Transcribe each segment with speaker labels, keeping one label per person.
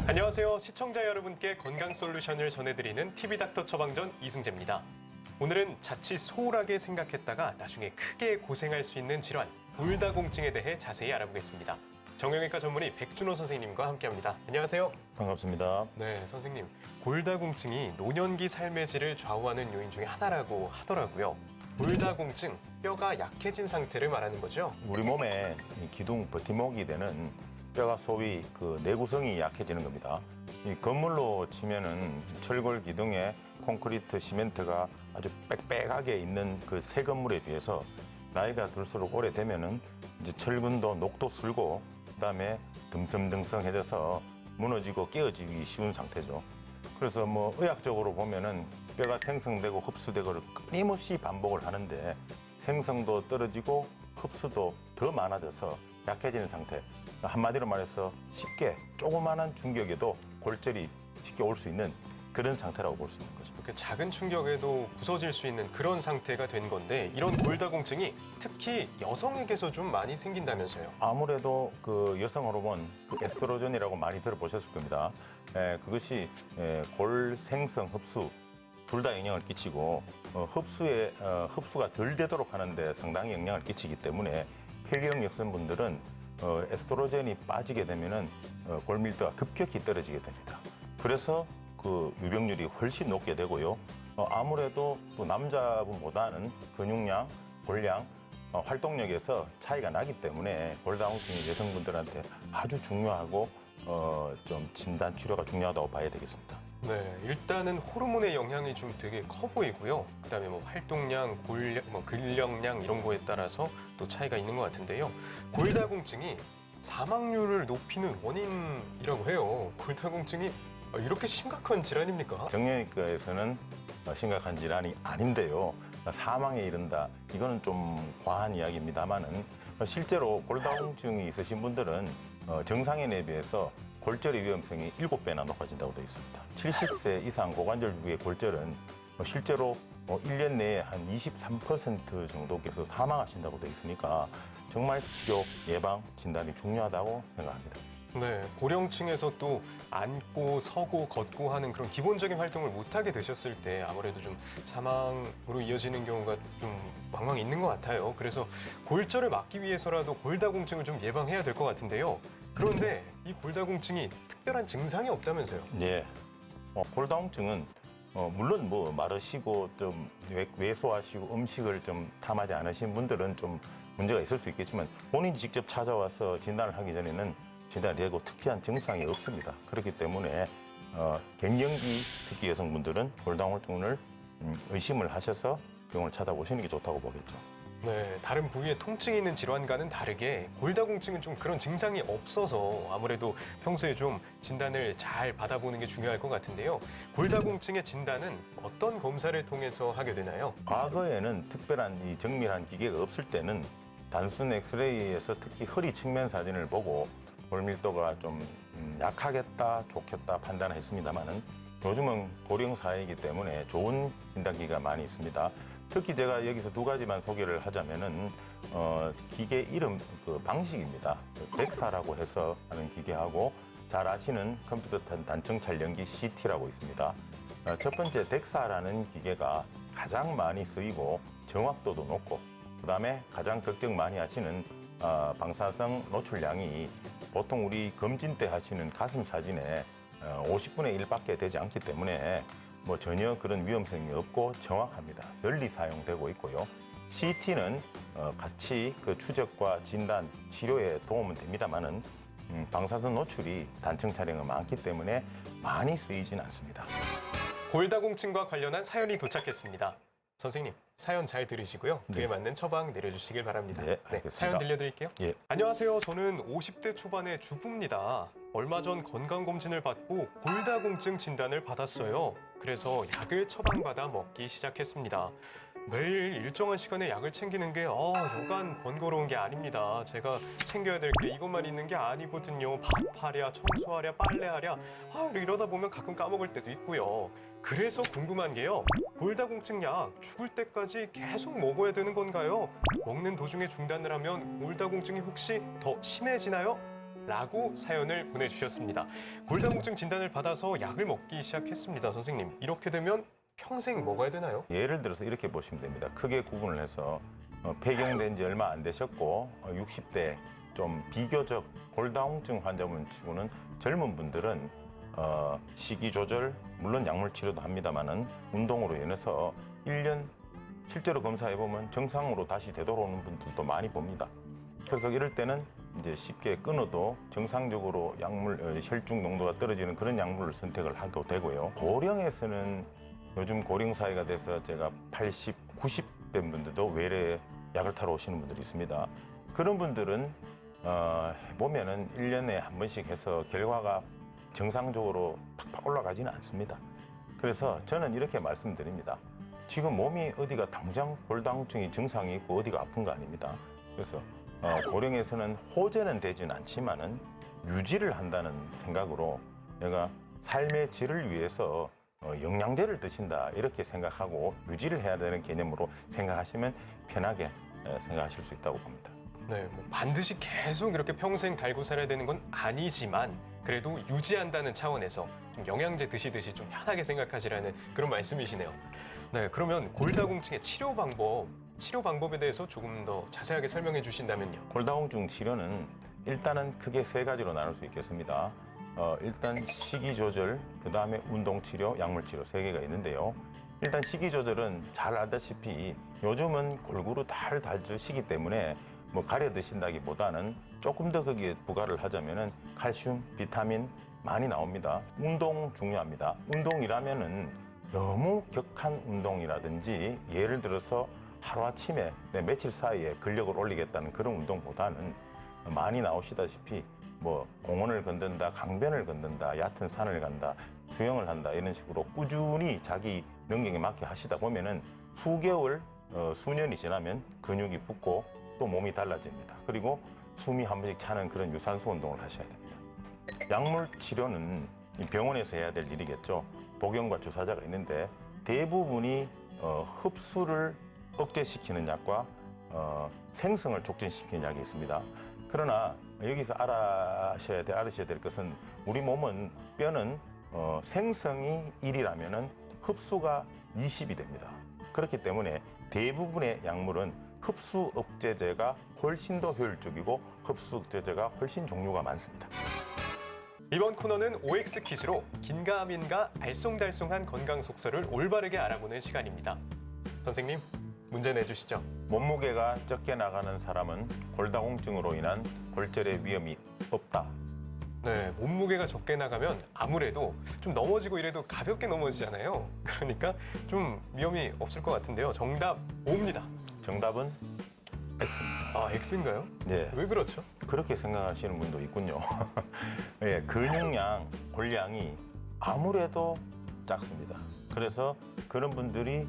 Speaker 1: 안녕하세요. 시청자 여러분께 건강 솔루션을 전해드리는 TV닥터 처방전 이승재입니다. 오늘은 자칫 소홀하게 생각했다가 나중에 크게 고생할 수 있는 질환, 골다공증에 대해 자세히 알아보겠습니다. 정형외과 전문의 백준호 선생님과 함께합니다. 안녕하세요.
Speaker 2: 반갑습니다.
Speaker 1: 네, 선생님. 골다공증이 노년기 삶의 질을 좌우하는 요인 중에 하나라고 하더라고요. 골다공증, 뼈가 약해진 상태를 말하는 거죠?
Speaker 2: 우리 몸의 이 기둥 버팀목이 되는 뼈가 소위 그 내구성이 약해지는 겁니다. 이 건물로 치면은 철골 기둥에 콘크리트, 시멘트가 아주 빽빽하게 있는 그 새 건물에 비해서 나이가 들수록 오래되면은 이제 철근도 녹도 슬고 그다음에 듬성듬성해져서 무너지고 깨어지기 쉬운 상태죠. 그래서 뭐 의학적으로 보면은 뼈가 생성되고 흡수되고를 끊임없이 반복을 하는데 생성도 떨어지고 흡수도 더 많아져서 약해지는 상태. 한마디로 말해서 쉽게 조그마한 충격에도 골절이 쉽게 올 수 있는 그런 상태라고 볼 수 있는 거죠.
Speaker 1: 이렇게 작은 충격에도 부서질 수 있는 그런 상태가 된 건데 이런 골다공증이 특히 여성에게서 좀 많이 생긴다면서요?
Speaker 2: 아무래도 그 여성 호르몬 그 에스트로겐이라고 많이 들어보셨을 겁니다. 그것이 골 생성 흡수 둘 다 영향을 끼치고 흡수가 덜 되도록 하는데 상당히 영향을 끼치기 때문에 폐경 여성분들은 에스트로겐이 빠지게 되면은 골밀도가 급격히 떨어지게 됩니다. 그래서 그 유병률이 훨씬 높게 되고요. 아무래도 또 남자분보다는 근육량, 골량, 활동력에서 차이가 나기 때문에 골다공증이 여성분들한테 아주 중요하고 좀 진단 치료가 중요하다고 봐야 되겠습니다.
Speaker 1: 네, 일단은 호르몬의 영향이 좀 되게 커 보이고요. 그다음에 뭐 활동량, 근력량 이런 거에 따라서 또 차이가 있는 것 같은데요. 골다공증이 사망률을 높이는 원인이라고 해요. 골다공증이 이렇게 심각한 질환입니까?
Speaker 2: 정형외과에서는 심각한 질환이 아닌데요. 사망에 이른다. 이거는 좀 과한 이야기입니다만은 실제로 골다공증이 있으신 분들은 정상인에 비해서 골절의 위험성이 7배나 높아진다고 되어 있습니다. 70세 이상 고관절 부위의 골절은 실제로 1년 내에 한 23% 정도께서 사망하신다고 되어 있으니까 정말 치료, 예방, 진단이 중요하다고 생각합니다.
Speaker 1: 네, 고령층에서 또 앉고 서고 걷고 하는 그런 기본적인 활동을 못하게 되셨을 때 아무래도 좀 사망으로 이어지는 경우가 좀 왕왕 있는 것 같아요. 그래서 골절을 막기 위해서라도 골다공증을 좀 예방해야 될 것 같은데요. 그런데 이 골다공증이 특별한 증상이 없다면서요?
Speaker 2: 네, 골다공증은 물론 뭐 마르시고 좀 왜소하시고 음식을 좀 탐하지 않으신 분들은 좀 문제가 있을 수 있겠지만 본인이 직접 찾아와서 진단을 하기 전에는 진단이 되고 특이한 증상이 없습니다. 그렇기 때문에 갱년기 특히 여성분들은 골다공증을 의심을 하셔서 병원을 찾아보시는 게 좋다고 보겠죠.
Speaker 1: 네, 다른 부위에 통증이 있는 질환과는 다르게 골다공증은 좀 그런 증상이 없어서 아무래도 평소에 좀 진단을 잘 받아보는 게 중요할 것 같은데요. 골다공증의 진단은 어떤 검사를 통해서 하게 되나요?
Speaker 2: 과거에는 특별한 이 정밀한 기계가 없을 때는 단순 엑스레이에서 특히 허리 측면 사진을 보고 골밀도가 좀 약하겠다, 좋겠다 판단을 했습니다만은 요즘은 고령 사회이기 때문에 좋은 진단기가 많이 있습니다. 특히 제가 여기서 두 가지만 소개를 하자면은 기계 이름 그 방식입니다. 덱사라고 해서 하는 기계하고 잘 아시는 컴퓨터 단층 촬영기 CT라고 있습니다. 첫 번째 덱사라는 기계가 가장 많이 쓰이고 정확도도 높고 그다음에 가장 걱정 많이 하시는 방사성 노출량이 보통 우리 검진 때 하시는 가슴 사진에 50분의 1밖에 되지 않기 때문에 뭐 전혀 그런 위험성이 없고 정확합니다. 널리 사용되고 있고요. CT는 같이 그 추적과 진단, 치료에 도움은 됩니다만은 방사선 노출이 단층 촬영은 많기 때문에 많이 쓰이진 않습니다.
Speaker 1: 골다공증과 관련한 사연이 도착했습니다. 선생님, 사연 잘 들으시고요. 그에 맞는 처방 내려주시길 바랍니다.
Speaker 2: 네, 알겠습니다.
Speaker 1: 사연 들려드릴게요.
Speaker 2: 예.
Speaker 1: 안녕하세요. 저는 50대 초반의 주부입니다. 얼마 전 건강검진을 받고 골다공증 진단을 받았어요. 그래서 약을 처방받아 먹기 시작했습니다. 매일 일정한 시간에 약을 챙기는 게 여간 번거로운 게 아닙니다. 제가 챙겨야 될 게 이것만 있는 게 아니거든요. 밥하랴, 청소하랴, 빨래하랴. 이러다 보면 가끔 까먹을 때도 있고요. 그래서 궁금한 게요. 골다공증 약 죽을 때까지 계속 먹어야 되는 건가요? 먹는 도중에 중단을 하면 골다공증이 혹시 더 심해지나요? 라고 사연을 보내주셨습니다. 골다공증 진단을 받아서 약을 먹기 시작했습니다. 선생님, 이렇게 되면 평생 먹어야 되나요?
Speaker 2: 예를 들어서 이렇게 보시면 됩니다. 크게 구분을 해서 폐경된 지 얼마 안 되셨고 60대 좀 비교적 골다공증 환자분 치고는 젊은 분들은 식이 조절, 물론 약물 치료도 합니다만은 운동으로 인해서 1년 실제로 검사해 보면 정상으로 다시 되돌아오는 분들도 많이 봅니다. 그래서 이럴 때는 이제 쉽게 끊어도 정상적으로 약물 혈중 농도가 떨어지는 그런 약물을 선택을 하게 되고요. 고령에서는 요즘 고령 사회가 돼서 제가 80, 90대 분들도 외래 약을 타러 오시는 분들이 있습니다. 그런 분들은 보면은 1년에 한 번씩 해서 결과가 정상적으로 팍팍 올라가지는 않습니다. 그래서 저는 이렇게 말씀드립니다. 지금 몸이 어디가 당장 골다공증이 증상이 있고 어디가 아픈 거 아닙니다. 그래서 고령에서는 호전은 되지는 않지만은 유지를 한다는 생각으로 내가 삶의 질을 위해서 영양제를 드신다 이렇게 생각하고 유지를 해야 되는 개념으로 생각하시면 편하게 생각하실 수 있다고 봅니다.
Speaker 1: 네, 뭐 반드시 계속 이렇게 평생 달고 살아야 되는 건 아니지만 그래도 유지한다는 차원에서 좀 영양제 드시듯이 좀 편하게 생각하시라는 그런 말씀이시네요. 네, 그러면 골다공증의 치료 방법에 대해서 조금 더 자세하게 설명해 주신다면요.
Speaker 2: 골다공증 치료는 일단은 크게 세 가지로 나눌 수 있겠습니다. 일단 식이 조절, 그 다음에 운동 치료, 약물 치료 세 개가 있는데요. 일단 식이 조절은 잘 알다시피 요즘은 골고루 잘 달주시기 때문에 뭐 가려 드신다기보다는 조금 더 거기에 부과를 하자면은 칼슘, 비타민 많이 나옵니다. 운동 중요합니다. 운동이라면은 너무 격한 운동이라든지 예를 들어서 하루아침에 며칠 사이에 근력을 올리겠다는 그런 운동보다는 많이 나오시다시피 뭐 공원을 걷는다, 강변을 걷는다, 얕은 산을 간다, 수영을 한다 이런 식으로 꾸준히 자기 능력에 맞게 하시다 보면은 수개월, 수년이 지나면 근육이 붙고 또 몸이 달라집니다. 그리고 숨이 한 번씩 차는 그런 유산소 운동을 하셔야 됩니다. 약물 치료는 병원에서 해야 될 일이겠죠. 복용과 주사제가 있는데 대부분이 흡수를 억제시키는 약과 생성을 촉진시키는 약이 있습니다. 그러나 여기서 알으셔야 될 것은 우리 몸은 뼈는 생성이 1이라면 흡수가 20이 됩니다. 그렇기 때문에 대부분의 약물은 흡수 억제제가 훨씬 더 효율적이고 흡수 억제제가 훨씬 종류가 많습니다.
Speaker 1: 이번 코너는 OX 퀴즈로 긴가민가 알쏭달쏭한 건강 속설을 올바르게 알아보는 시간입니다. 선생님, 문제 내주시죠.
Speaker 2: 몸무게가 적게 나가는 사람은 골다공증으로 인한 골절의 위험이 없다.
Speaker 1: 네, 몸무게가 적게 나가면 아무래도 좀 넘어지고 이래도 가볍게 넘어지잖아요. 그러니까 좀 위험이 없을 것 같은데요. 정답 O입니다.
Speaker 2: 정답은 X입니다.
Speaker 1: 아, X인가요?
Speaker 2: 네,
Speaker 1: 왜 그렇죠?
Speaker 2: 그렇게 생각하시는 분도 있군요. 예, 근육량, 골량이 아무래도 작습니다. 그래서 그런 분들이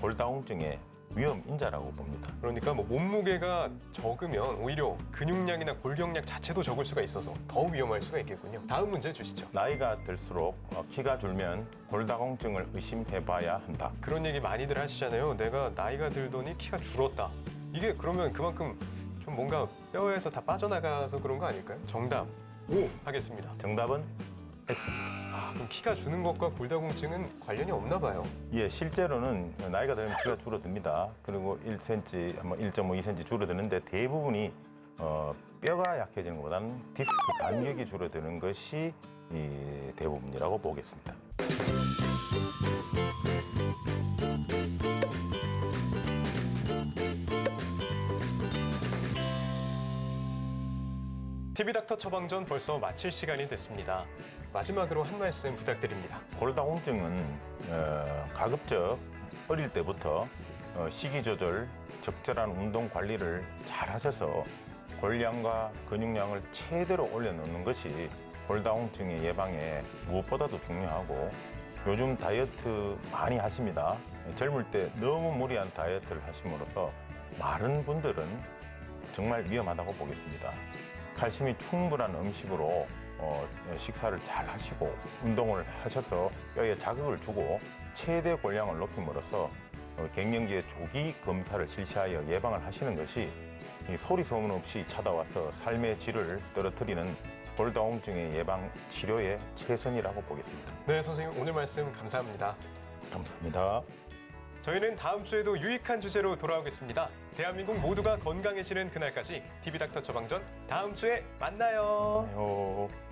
Speaker 2: 골다공증의 위험 인자라고 봅니다.
Speaker 1: 그러니까 뭐 몸무게가 적으면 오히려 근육량이나 골격량 자체도 적을 수가 있어서 더 위험할 수가 있겠군요. 다음 문제 주시죠.
Speaker 2: 나이가 들수록 키가 줄면 골다공증을 의심해봐야 한다.
Speaker 1: 그런 얘기 많이들 하시잖아요. 내가 나이가 들더니 키가 줄었다. 이게 그러면 그만큼 좀 뭔가 뼈에서 다 빠져나가서 그런 거 아닐까요? 정답 O 하겠습니다.
Speaker 2: 정답은 X입니다.
Speaker 1: 아, 그럼 키가 주는 것과 골다공증은 관련이 없나 봐요.
Speaker 2: 예, 실제로는 나이가 들면 키가 줄어듭니다. 그리고 1cm, 1.5, 2cm 줄어드는데 대부분이 뼈가 약해지는 것보다는 디스크 간격이 줄어드는 것이 대부분이라고 보겠습니다.
Speaker 1: TV닥터 처방전 벌써 마칠 시간이 됐습니다. 마지막으로 한 말씀 부탁드립니다.
Speaker 2: 골다공증은 가급적 어릴 때부터 식이 조절, 적절한 운동 관리를 잘 하셔서 골량과 근육량을 최대로 올려놓는 것이 골다공증의 예방에 무엇보다도 중요하고 요즘 다이어트 많이 하십니다. 젊을 때 너무 무리한 다이어트를 하심으로써 마른 분들은 정말 위험하다고 보겠습니다. 칼슘이 충분한 음식으로 식사를 잘 하시고 운동을 하셔서 뼈에 자극을 주고 최대 골량을 높임으로써 갱년기의 조기 검사를 실시하여 예방을 하시는 것이 이 소리 소문 없이 찾아와서 삶의 질을 떨어뜨리는 골다공증의 예방 치료의 최선이라고 보겠습니다.
Speaker 1: 네, 선생님 오늘 말씀 감사합니다.
Speaker 2: 감사합니다.
Speaker 1: 저희는 다음 주에도 유익한 주제로 돌아오겠습니다. 대한민국 모두가 건강해지는 그날까지 TV닥터 처방전 다음 주에 만나요.
Speaker 2: 안녕.